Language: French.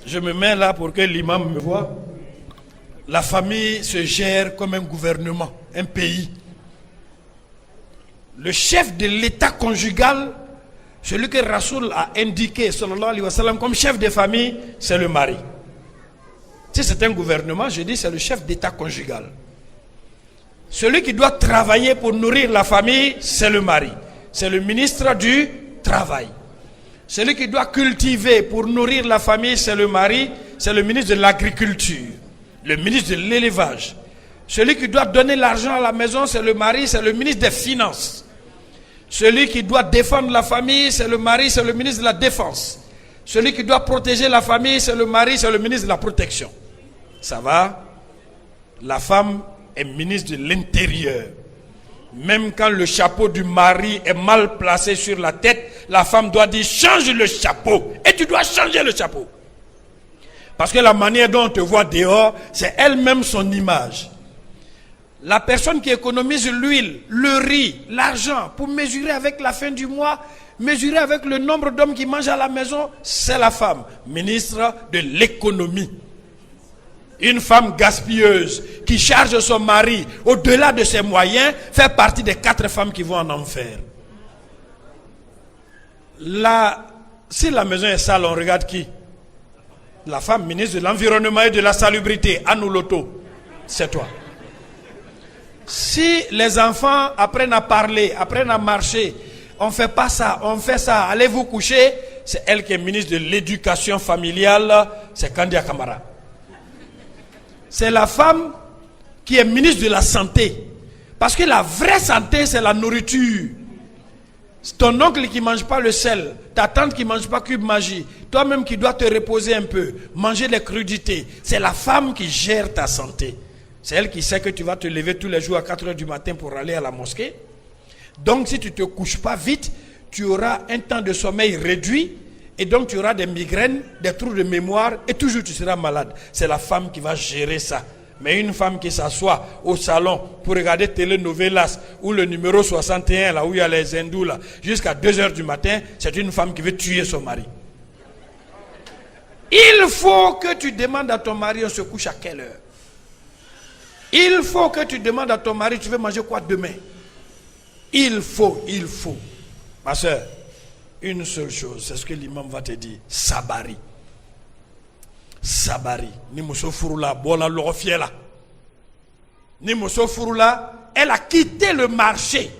Je me mets là pour que l'imam me voie. La famille se gère comme un gouvernement, un pays. Le chef de l'état conjugal, celui que Rasoul a indiqué, sallallahu alayhi wa sallam, comme chef de famille, c'est le mari. Si c'est un gouvernement, je dis c'est le chef d'état conjugal. Celui qui doit travailler pour nourrir la famille, c'est le mari. C'est le ministre du travail. Celui qui doit cultiver pour nourrir la famille, c'est le mari. C'est le ministre de l'agriculture, le ministre de l'élevage. Celui qui doit donner l'argent à la maison, c'est le mari, c'est le ministre des Finances. Celui qui doit défendre la famille, c'est le mari, c'est le ministre de la Défense. Celui qui doit protéger la famille, c'est le mari, c'est le ministre de la Protection. Ça va? La femme est ministre de l'Intérieur. Même quand le chapeau du mari est mal placé sur la tête, la femme doit dire change le chapeau. Et tu dois changer le chapeau. Parce que la manière dont on te voit dehors, c'est elle-même son image. La personne qui économise l'huile, le riz, l'argent, pour mesurer avec la fin du mois, mesurer avec le nombre d'hommes qui mangent à la maison, c'est la femme, ministre de l'économie. Une femme gaspilleuse qui charge son mari au-delà de ses moyens fait partie des 4 femmes qui vont en enfer. Si la maison est sale, on regarde qui? La femme ministre de l'Environnement et de la Salubrité, Anou Loto, c'est toi. Si les enfants apprennent à parler, apprennent à marcher, on ne fait pas ça, on fait ça, allez vous coucher, c'est elle qui est ministre de l'Éducation familiale, c'est Kandia Kamara. C'est la femme qui est ministre de la Santé. Parce que la vraie santé, c'est la nourriture. C'est ton oncle qui ne mange pas le sel, ta tante qui ne mange pas cube magie, toi-même qui dois te reposer un peu, manger les crudités. C'est la femme qui gère ta santé. C'est elle qui sait que tu vas te lever tous les jours à 4 h du matin pour aller à la mosquée. Donc si tu ne te couches pas vite, tu auras un temps de sommeil réduit. Et donc tu auras des migraines, des trous de mémoire et toujours tu seras malade. C'est la femme qui va gérer ça. Mais une femme qui s'assoit au salon pour regarder Telenovelas ou le numéro 61 là où il y a les hindous là jusqu'à 2 h du matin, c'est une femme qui veut tuer son mari. Il faut que tu demandes à ton mari on se couche à quelle heure. Il faut que tu demandes à ton mari tu veux manger quoi demain. Il faut. Ma soeur, une seule chose, c'est ce que l'imam va te dire. Sabari. Sabari. Ni muso furula, bola lorofie là. Ni muso furula, elle a quitté le marché